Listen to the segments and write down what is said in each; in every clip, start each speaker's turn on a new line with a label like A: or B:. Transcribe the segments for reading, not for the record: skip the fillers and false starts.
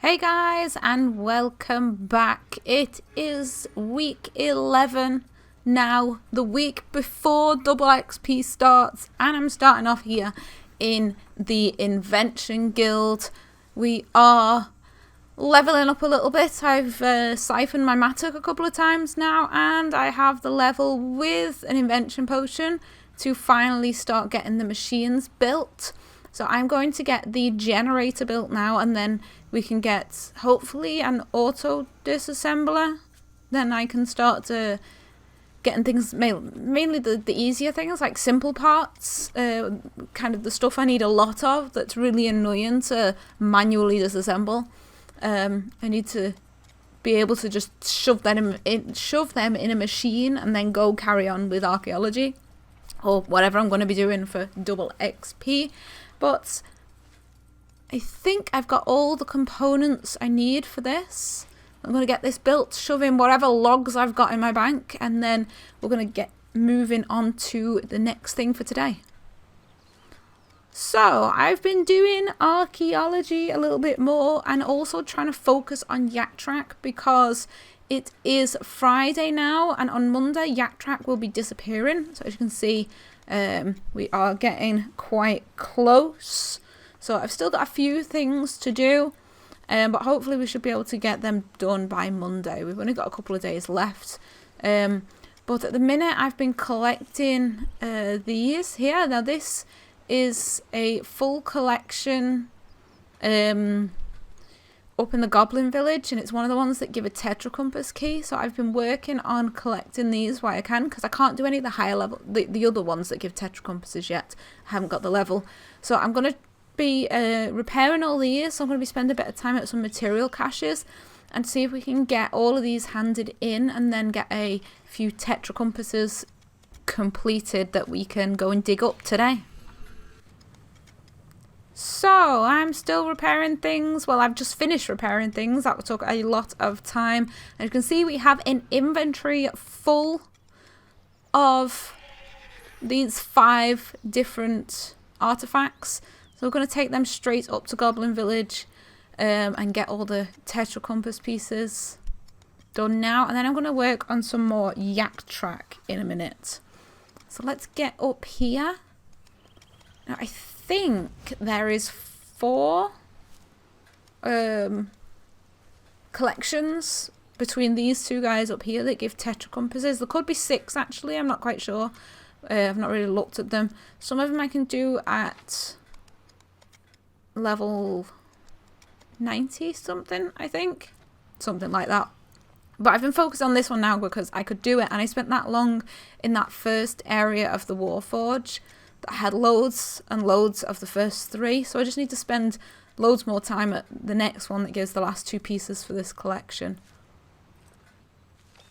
A: Hey guys, and welcome back. It is week 11 now, the week before double XP starts, and I'm starting off here in the Invention Guild. We are leveling up a little bit. I've siphoned my Matic a couple of times now, and I have the level with an Invention potion to finally start getting the machines built. So I'm going to get the generator built now, and then we can get hopefully an auto disassembler. Then I can start getting things, mainly the easier things like simple parts, kind of the stuff I need a lot of that's really annoying to manually disassemble. I need to be able to just shove them in a machine and then go carry on with archaeology or whatever I'm going to be doing for double XP. But I think I've got all the components I need for this. I'm going to get this built, shove in whatever logs I've got in my bank, and then we're going to get moving on to the next thing for today. So I've been doing archaeology a little bit more and also trying to focus on Yak Track because it is Friday now, and on Monday Yak Track will be disappearing. So as you can see, we are getting quite close. So I've still got a few things to do, but hopefully we should be able to get them done by Monday. We've only got a couple of days left. But at the minute I've been collecting these here. Now this is a full collection up in the Goblin Village, and it's one of the ones that give a Tetra compass key. So I've been working on collecting these while I can, because I can't do any of the higher level, the other ones that give Tetra compasses yet. I haven't got the level. So I'm going to be repairing all these. So I'm going to be spending a bit of time at some material caches and see if we can get all of these handed in and then get a few Tetra compasses completed that we can go and dig up today. So I'm still repairing things. Well, I've just finished repairing things. That took a lot of time. As you can see, we have an inventory full of these 5 different artifacts. So we're going to take them straight up to Goblin Village and get all the Tetra compass pieces done now. And then I'm going to work on some more Yak Track in a minute. So let's get up here. Now I think there is 4 collections between these two guys up here that give Tetra compasses. There could be 6 actually, I'm not quite sure. I've not really looked at them. Some of them I can do at level 90 something, I think. Something like that. But I've been focused on this one now because I could do it, and I spent that long in that first area of the Warforge that had loads and loads of the first 3, so I just need to spend loads more time at the next one that gives the last 2 pieces for this collection.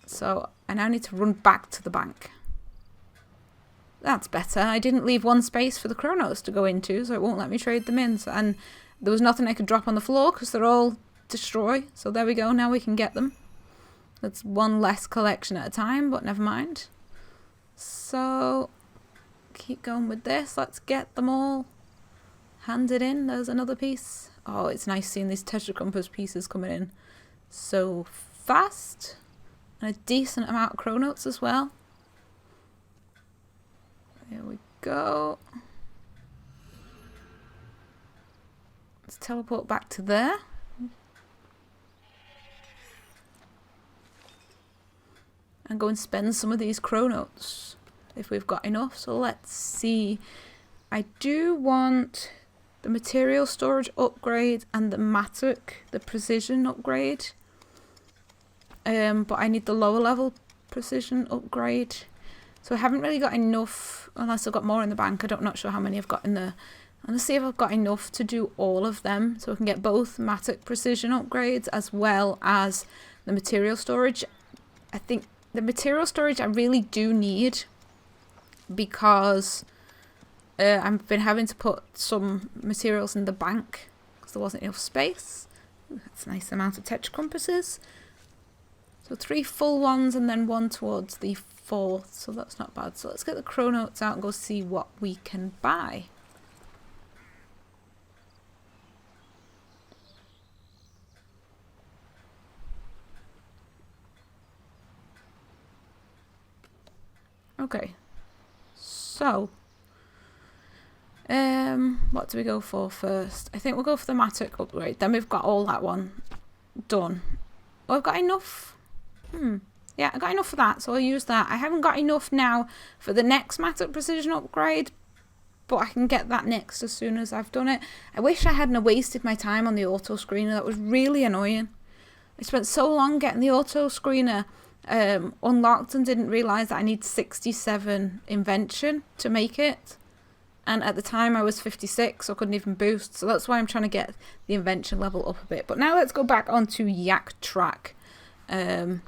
A: So I now need to run back to the bank. That's better. I didn't leave one space for the chronos to go into, so it won't let me trade them in. So, and there was nothing I could drop on the floor because they're all destroy. So there we go, now we can get them. That's one less collection at a time, but never mind. So keep going with this. Let's get them all handed in. There's another piece. Oh, it's nice seeing these Tetra compass pieces coming in so fast, and a decent amount of chronotes as well. Here we go. Let's teleport back to there. And go and spend some of these chronotes if we've got enough. So let's see. I do want the material storage upgrade and the Matic, the precision upgrade. But I need the lower level precision upgrade. So I haven't really got enough, unless I've got more in the bank. I'm not sure how many I've got in there. I'm going to see if I've got enough to do all of them. So I can get both Matic precision upgrades as well as the material storage. I think the material storage I really do need, because I've been having to put some materials in the bank because there wasn't enough space. Ooh, that's a nice amount of Tetra compasses. So 3 full ones and then 1 towards the 4th, so that's not bad. So let's get the chronotes out and go see what we can buy. Okay. So, what do we go for first? I think we'll go for the Mattock upgrade. Then we've got all that one done. Oh, I've got enough. Yeah, I got enough for that, so I'll use that. I haven't got enough now for the next Mattock precision upgrade, but I can get that next as soon as I've done it. I wish I hadn't wasted my time on the auto screener. That was really annoying. I spent so long getting the auto screener unlocked and didn't realise that I need 67 invention to make it. And at the time I was 56, so I couldn't even boost. So that's why I'm trying to get the invention level up a bit. But now let's go back onto Yak Track and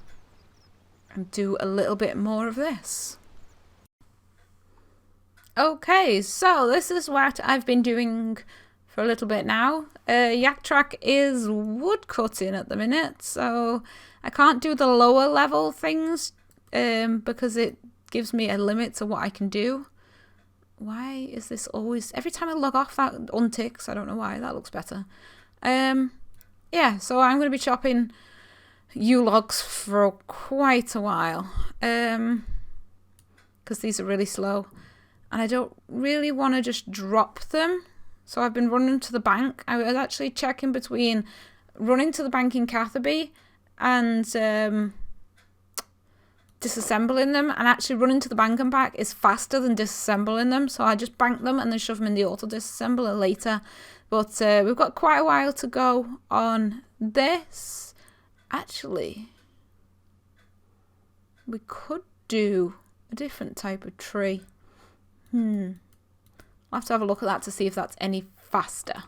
A: do a little bit more of this. Okay, so this is what I've been doing for a little bit now. Yak Track is wood cutting at the minute, so I can't do the lower level things because it gives me a limit to what I can do. Why is this always... Every time I log off, that unticks. I don't know why. That looks better. Yeah, so I'm going to be chopping U-logs for quite a while because these are really slow. And I don't really want to just drop them. So I've been running to the bank. I was actually checking between running to the bank in Catherby and disassembling them. And actually running to the bank and back is faster than disassembling them. So I just bank them and then shove them in the auto disassembler later. But we've got quite a while to go on this. Actually, we could do a different type of tree. I'll have to have a look at that to see if that's any faster.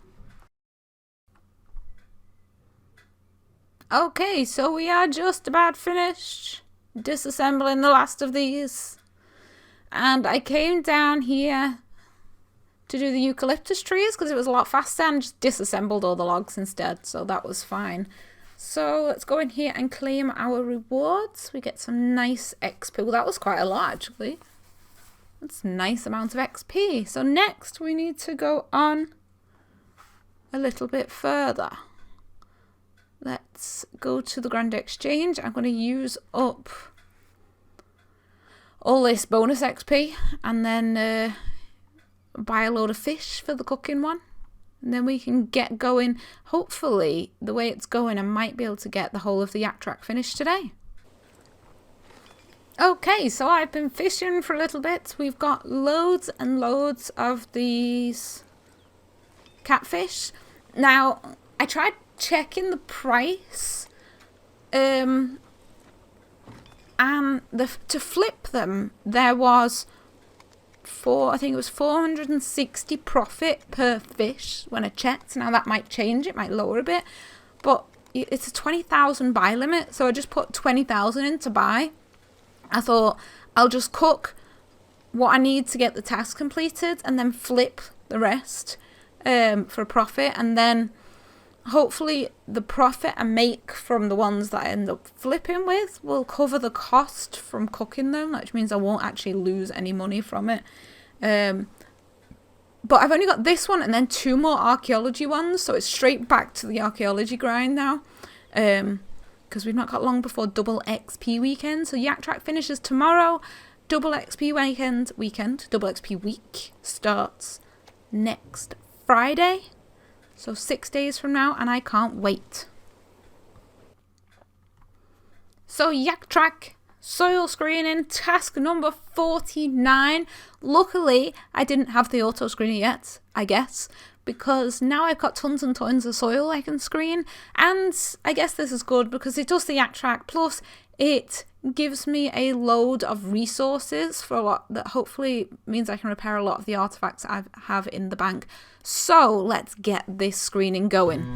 A: Okay, so we are just about finished disassembling the last of these. And I came down here to do the eucalyptus trees because it was a lot faster and just disassembled all the logs instead. So that was fine. So let's go in here and claim our rewards. We get some nice XP. Well, that was quite a lot actually. That's a nice amount of XP. So next we need to go on a little bit further. Let's go to the Grand Exchange. I'm going to use up all this bonus XP and then buy a load of fish for the cooking one. And then we can get going. Hopefully, the way it's going, I might be able to get the whole of the Yak Track finished today. Okay, so I've been fishing for a little bit. We've got loads and loads of these catfish. Now, I tried checking the price. And to flip them, there was I think it was 460 profit per fish when I checked. Now that might change, it might lower a bit, but it's a 20,000 buy limit, so I just put 20,000 in to buy. I thought I'll just cook what I need to get the task completed and then flip the rest for a profit, and then hopefully the profit I make from the ones that I end up flipping with will cover the cost from cooking them, which means I won't actually lose any money from it. But I've only got this one and then 2 more archaeology ones, so it's straight back to the archaeology grind now. Because we've not got long before double XP weekend. So Yak Track finishes tomorrow. Double XP weekend, double XP week starts next Friday. So 6 days from now, and I can't wait. So Yak Track, soil screening, task number 49. Luckily, I didn't have the auto screener yet, I guess, because now I've got tons and tons of soil I can screen. And I guess this is good because it does the Yak Track, plus it gives me a load of resources for a lot that hopefully means I can repair a lot of the artifacts I have in the bank. So let's get this screening going.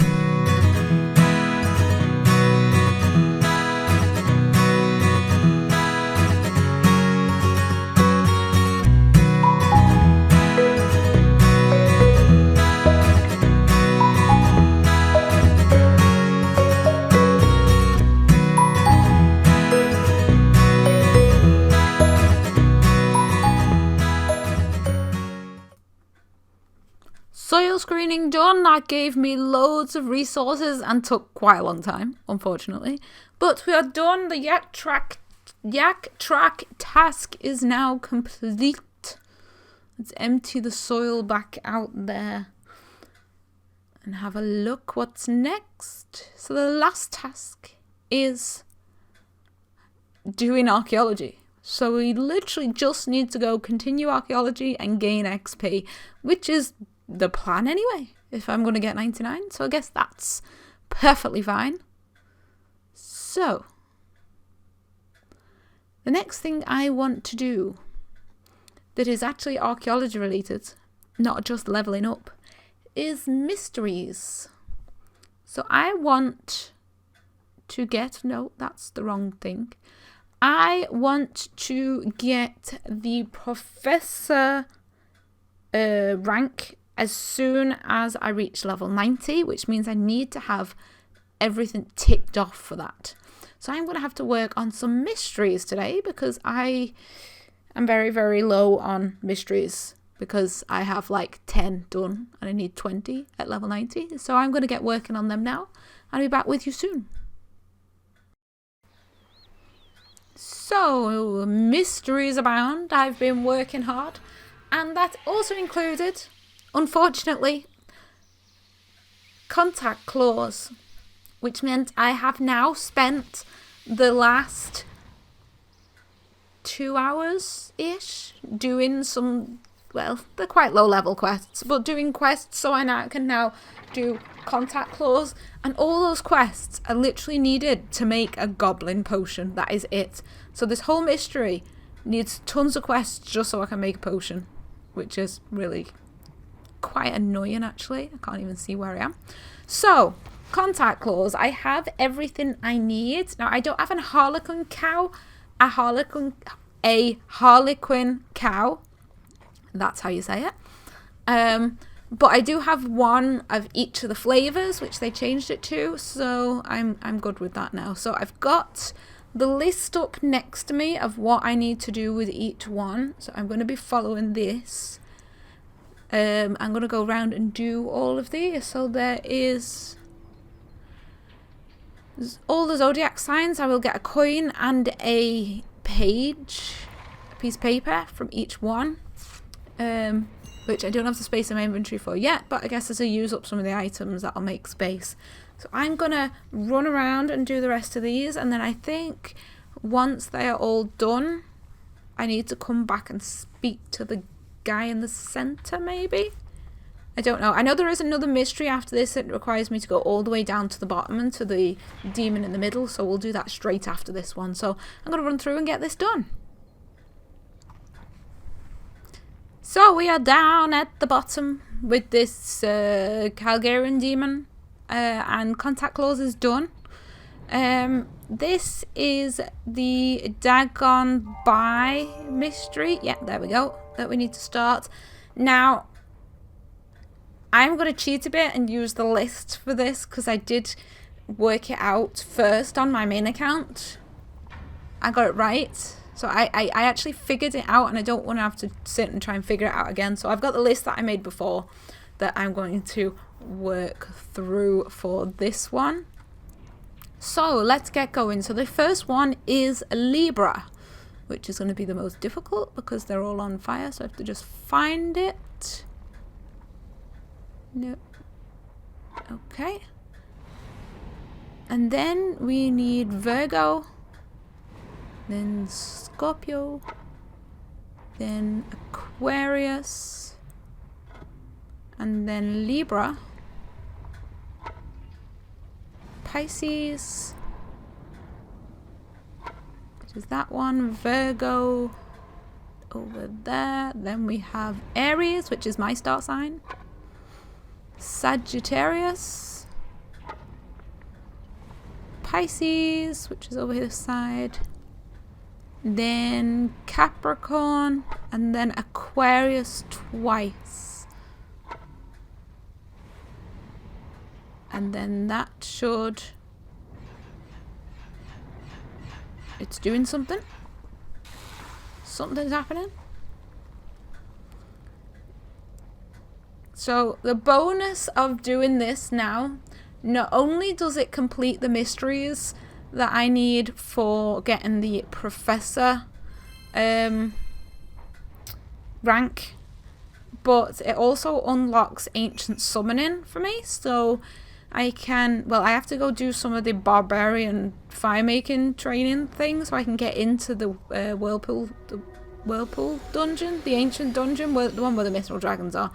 A: Soil screening done. That gave me loads of resources and took quite a long time, unfortunately. But we are done. The Yak Track Yak Track task is now complete. Let's empty the soil back out there and have a look what's next. So the last task is doing archaeology. So we literally just need to go continue archaeology and gain XP, which is the plan anyway, if I'm going to get 99. So I guess that's perfectly fine. So the next thing I want to do that is actually archaeology related, not just leveling up, is mysteries. So I want to get, no, that's the wrong thing. I want to get the professor rank as soon as I reach level 90, which means I need to have everything ticked off for that. So I'm going to have to work on some mysteries today because I am very, very low on mysteries because I have like 10 done and I need 20 at level 90. So I'm going to get working on them now. I'll be back with you soon. So, mysteries abound. I've been working hard, and that also included, unfortunately, contact clause, which meant I have now spent the last 2 hours-ish doing some, well, they're quite low-level quests, but doing quests so I can now do contact clause, and all those quests are literally needed to make a goblin potion. That is it. So this whole mystery needs tons of quests just so I can make a potion, which is really quite annoying actually. I can't even see where I am. So, contact clause. I have everything I need. Now I don't have a harlequin cow. A harlequin cow. That's how you say it. But I do have one of each of the flavors, which they changed it to, so I'm good with that now. So I've got the list up next to me of what I need to do with each one. So I'm going to be following this. I'm going to go around and do all of these. So there's all the zodiac signs. I will get a coin and a piece of paper from each one. Which I don't have the space in my inventory for yet, but I guess as I use up some of the items, that'll make space. So I'm gonna run around and do the rest of these, and then I think once they are all done, I need to come back and speak to the guy in the center, maybe? I don't know. I know there is another mystery after this. It requires me to go all the way down to the bottom and to the demon in the middle, so we'll do that straight after this one. So I'm gonna run through and get this done. So we are down at the bottom with this Calgarian demon, and contact clause is done. This is the Dagon By mystery. Yeah, there we go. That we need to start. Now, I'm going to cheat a bit and use the list for this because I did work it out first on my main account. I got it right. So I actually figured it out, and I don't want to have to sit and try and figure it out again. So I've got the list that I made before that I'm going to work through for this one. So let's get going. So the first one is Libra, which is going to be the most difficult because they're all on fire. So I have to just find it. No. Okay. And then we need Virgo. Then Scorpio, then Aquarius, and then Libra, Pisces, which is that one, Virgo over there. Then we have Aries, which is my star sign, Sagittarius, Pisces, which is over this side, then Capricorn, and then Aquarius twice. And then that should... It's doing something. Something's happening. So the bonus of doing this now, not only does it complete the mysteries that I need for getting the professor rank, but it also unlocks ancient summoning for me, so I can, well, I have to go do some of the barbarian fire making training thing so I can get into the whirlpool dungeon, the ancient dungeon, the one where the mithril dragons are,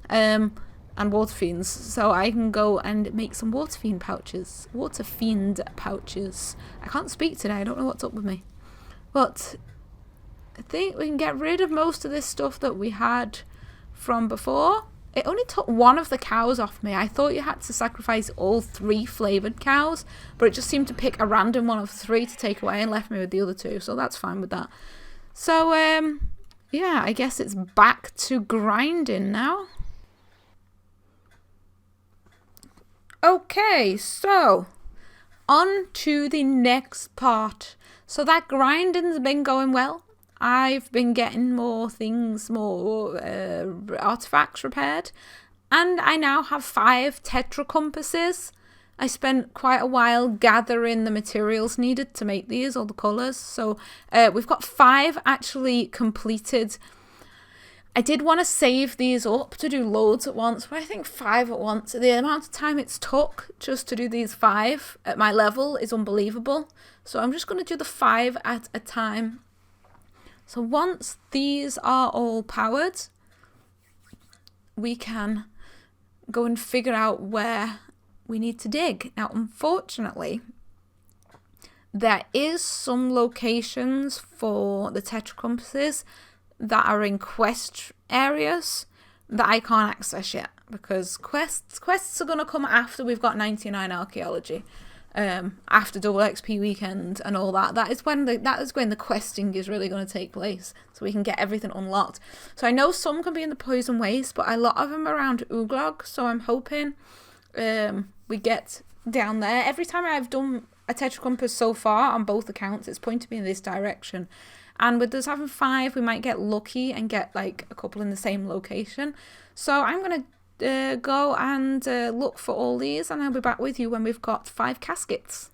A: and water fiends, so I can go and make some water fiend pouches. I can't speak today, I don't know what's up with me, but I think we can get rid of most of this stuff that we had from before. It only took one of the cows off me. I thought you had to sacrifice all 3 flavoured cows, but it just seemed to pick a random one of 3 to take away and left me with the other 2, so that's fine with that. So, yeah, I guess it's back to grinding now. Okay, so on to the next part. So that grinding's been going well. I've been getting more things, more artifacts repaired, and I now have 5 Tetra compasses. I spent quite a while gathering the materials needed to make these, all the colours, so we've got 5 actually completed. I did want to save these up to do loads at once, but I think 5 at once, the amount of time it's took just to do these 5 at my level is unbelievable, so I'm just going to do the 5 at a time. So once these are all powered, we can go and figure out where we need to dig. Now, unfortunately, there is some locations for the Tetra compasses that are in quest areas that I can't access yet, because quests are going to come after we've got 99 archaeology. After double XP weekend and all that. That is when the questing is really going to take place, so we can get everything unlocked. So I know some can be in the poison waste, but a lot of them are around Uglog, so I'm hoping we get down there. Every time I've done a Tetra compass so far on both accounts, it's pointed me in this direction, and with us having 5 we might get lucky and get like a couple in the same location. So I'm gonna go and look for all these, and I'll be back with you when we've got 5 caskets.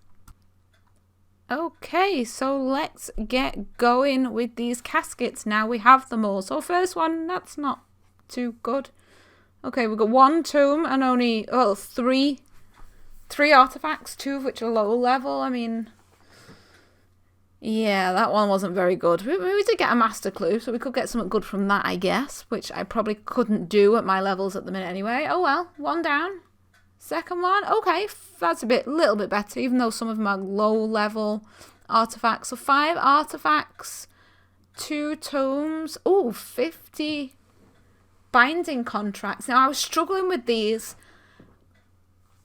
A: Okay, so let's get going with these caskets now. We have them all. So first one, that's not too good. Okay, we've got 1 tomb and only, well, 3 artifacts, 2 of which are low level. I mean, yeah, that one wasn't very good. We did get a master clue, so we could get something good from that, I guess, which I probably couldn't do at my levels at the minute anyway. Oh well, 1 down. Second one, okay, that's little bit better, even though some of them are low level artifacts. So 5 artifacts, 2 tomes, 50 binding contracts. Now I was struggling with these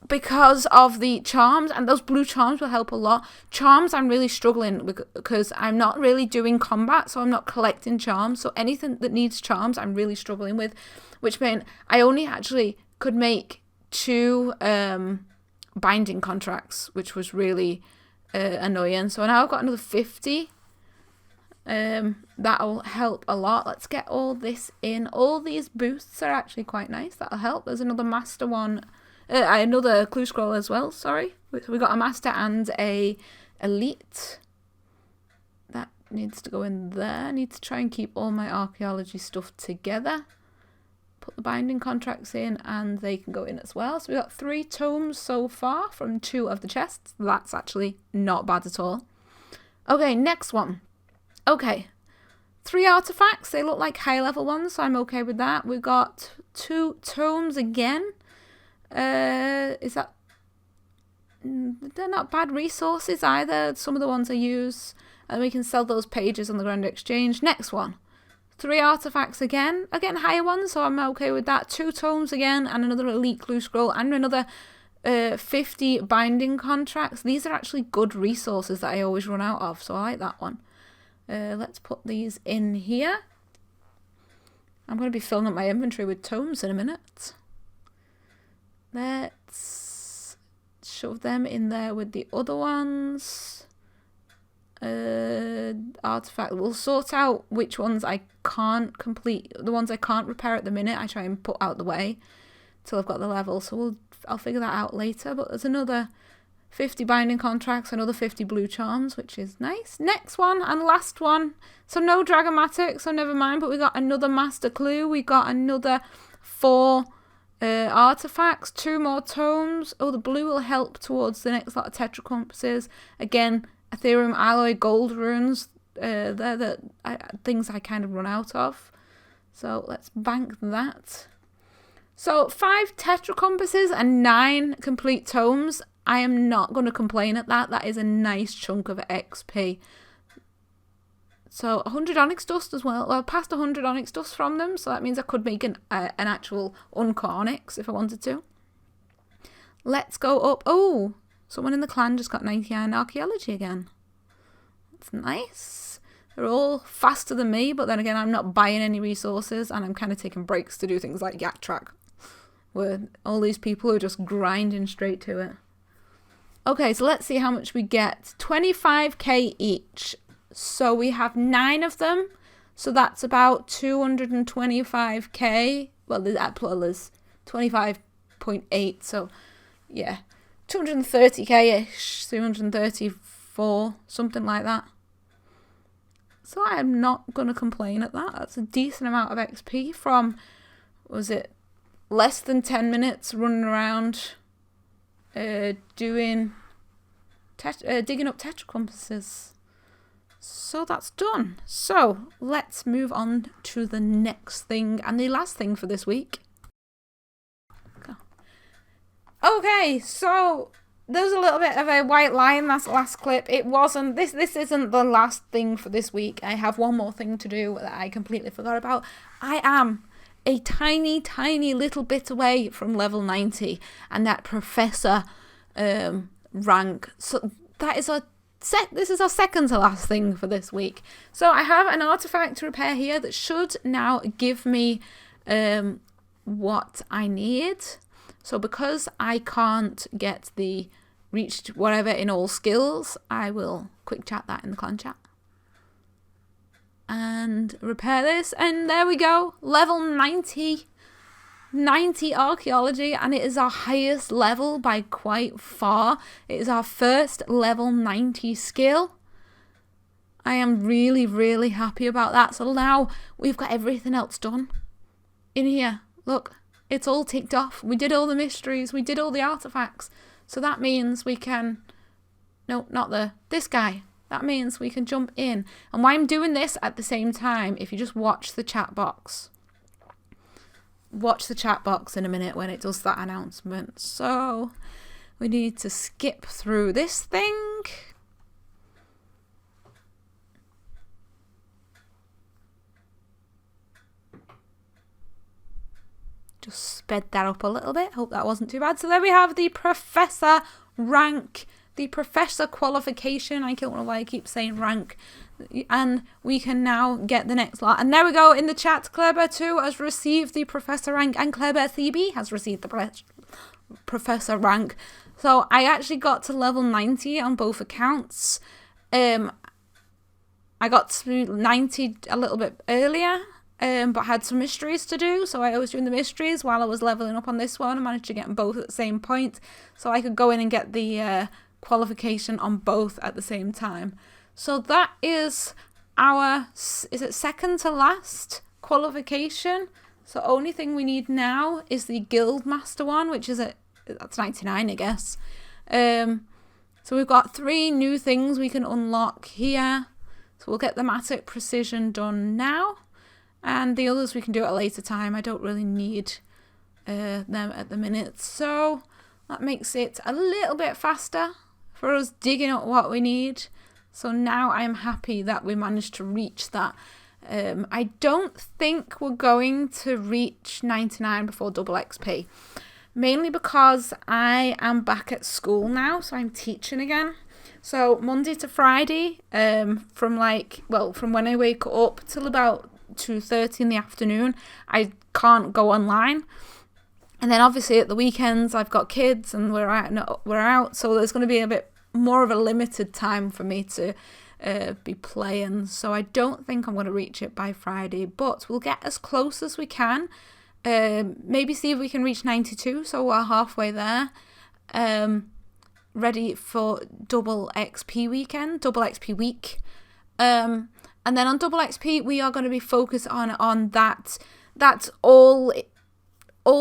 A: because of the charms, and those blue charms will help a lot. Charms I'm really struggling with because I'm not really doing combat, so I'm not collecting charms. So anything that needs charms I'm really struggling with, which meant I only actually could make 2 binding contracts, which was really annoying. So now I've got another 50. That'll help a lot. Let's get all this in. All these boosts are actually quite nice. That'll help. There's another master one. Another clue scroll as well, sorry. We got a master and a elite. That needs to go in there. I need to try and keep all my archaeology stuff together. Put the binding contracts in and they can go in as well. So we got 3 tomes so far from 2 of the chests. That's actually not bad at all. Okay, next one. Okay, 3 artifacts. They look like high level ones, so I'm okay with that. We've got 2 tomes again. Is that, they're not bad resources either, some of the ones I use, and we can sell those pages on the Grand Exchange. Next one, 3 artifacts again higher ones, so I'm okay with that. 2 tomes again, and another elite clue scroll, and another 50 binding contracts. These are actually good resources that I always run out of, so I like that one. Let's put these in here. I'm going to be filling up my inventory with tomes in a minute. Let's shove them in there with the other ones. Artifact. We'll sort out which ones I can't complete. The ones I can't repair at the minute, I try and put out the way till I've got the level. So I'll figure that out later. But there's another 50 binding contracts, another 50 blue charms, which is nice. Next one and last one. So no Dragomatic, so never mind, but we got another Master Clue. We got another 4 artifacts, 2 more tomes. Oh, the blue will help towards the next lot of Tetra compasses. Again, Ethereum alloy gold runes. They're the things I kind of run out of. So let's bank that. So 5 Tetra compasses and 9 complete tomes. I am not going to complain at that. That is a nice chunk of XP. So 100 Onyx Dust as well. Well, past 100 Onyx Dust from them. So that means I could make an actual Uncarnix if I wanted to. Let's go up. Oh, someone in the clan just got 99 Archaeology again. That's nice. They're all faster than me, but then again, I'm not buying any resources and I'm kind of taking breaks to do things like Yak Track, where all these people are just grinding straight to it. Okay, so let's see how much we get. 25k each. So we have 9 of them. So that's about 225k. Well, there's 25.8. So yeah, 230k-ish, 234, something like that. So I am not going to complain at that. That's a decent amount of XP from, was it less than 10 minutes running around digging up Tetra compasses. So that's done. So let's move on to the next thing and the last thing for this week. Okay, so there's a little bit of a white lie in that last clip. It wasn't, this isn't the last thing for this week. I have one more thing to do that I completely forgot about. I am a tiny, tiny little bit away from level 90 and that professor rank. So that is this is our second to last thing for this week. So I have an artifact to repair here that should now give me what I need. So because I can't get the reached whatever in all skills, I will quick chat that in the clan chat. And repair this. And there we go. Level 90. 90 archaeology, and it is our highest level by quite far. It is our first level 90 skill. I am really, really happy about that. So now we've got everything else done in here. Look, it's all ticked off. We did all the mysteries. We did all the artifacts. So that means we can, no, not this guy. That means we can jump in. And why I'm doing this at the same time, if you just watch the chat box. Watch the chat box in a minute when it does that announcement. So we need to skip through this thing. Just sped that up a little bit. Hope that wasn't too bad. So there we have the professor rank, the professor qualification. I don't know why I keep saying rank. And we can now get the next lot. And there we go in the chat. Clairebear2 has received the professor rank and Clairebear3B has received the professor rank. So I actually got to level 90 on both accounts. I got to 90 a little bit earlier, but had some mysteries to do. So I was doing the mysteries while I was leveling up on this one. I managed to get them both at the same point. So I could go in and get the qualification on both at the same time. So that is our, is it second to last qualification? So only thing we need now is the guild master one, which is that's 99, I guess. So we've got 3 new things we can unlock here. So we'll get the Matic Precision done now. And the others we can do at a later time. I don't really need them at the minute. So that makes it a little bit faster for us digging up what we need. So now I'm happy that we managed to reach that. I don't think we're going to reach 99 before double XP. Mainly because I am back at school now, so I'm teaching again. So Monday to Friday, from when I wake up till about 2:30 in the afternoon, I can't go online. And then obviously at the weekends I've got kids and we're out, so there's going to be a bit more of a limited time for me to be playing. So I don't think I'm going to reach it by Friday, but we'll get as close as we can. Maybe see if we can reach 92, so we're halfway there. ready for double XP weekend, double XP week. And then on double XP, we are going to be focused on that. That's all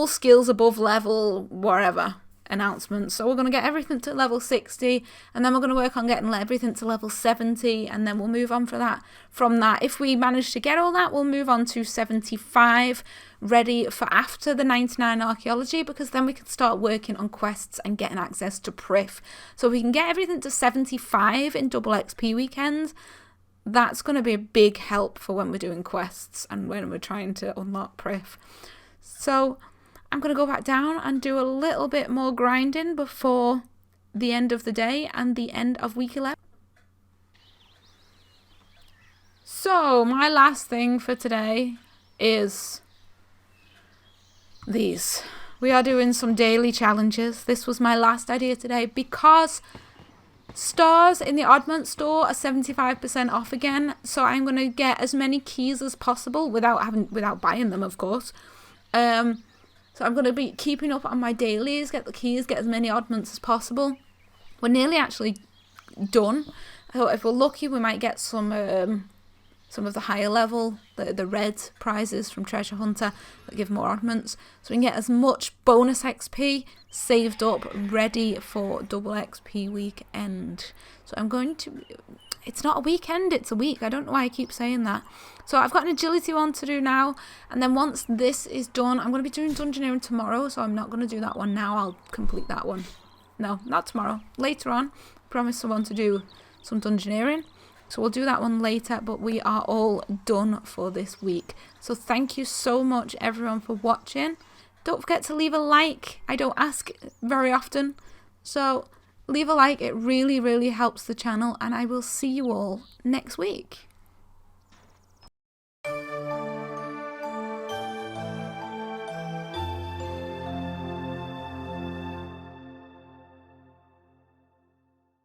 A: skills above level, whatever, announcements. So we're going to get everything to level 60, and then we're going to work on getting everything to level 70, and then we'll move on from that. If we manage to get all that, we'll move on to 75, ready for after the 99 archaeology, because then we can start working on quests and getting access to Prif. So we can get everything to 75 in double XP weekends. That's going to be a big help for when we're doing quests and when we're trying to unlock Prif. So I'm going to go back down and do a little bit more grinding before the end of the day and the end of week 11. So my last thing for today is these. We are doing some daily challenges. This was my last idea today because stars in the Oddment store are 75% off again. So I'm going to get as many keys as possible without buying them, of course. So I'm going to be keeping up on my dailies, get the keys, get as many oddments as possible. We're nearly actually done. So if we're lucky, we might get some of the higher level, the red prizes from Treasure Hunter that give more oddments. So we can get as much bonus XP saved up, ready for double XP weekend. So I'm going to... It's not a weekend, it's a week. I don't know why I keep saying that. So I've got an agility one to do now. And then once this is done, I'm going to be doing Dungeoneering tomorrow. So I'm not going to do that one now. I'll complete that one. No, not tomorrow. Later on. I promised someone to do some Dungeoneering. So we'll do that one later. But we are all done for this week. So thank you so much, everyone, for watching. Don't forget to leave a like. I don't ask very often. So leave a like. It really, really helps the channel. And I will see you all next week.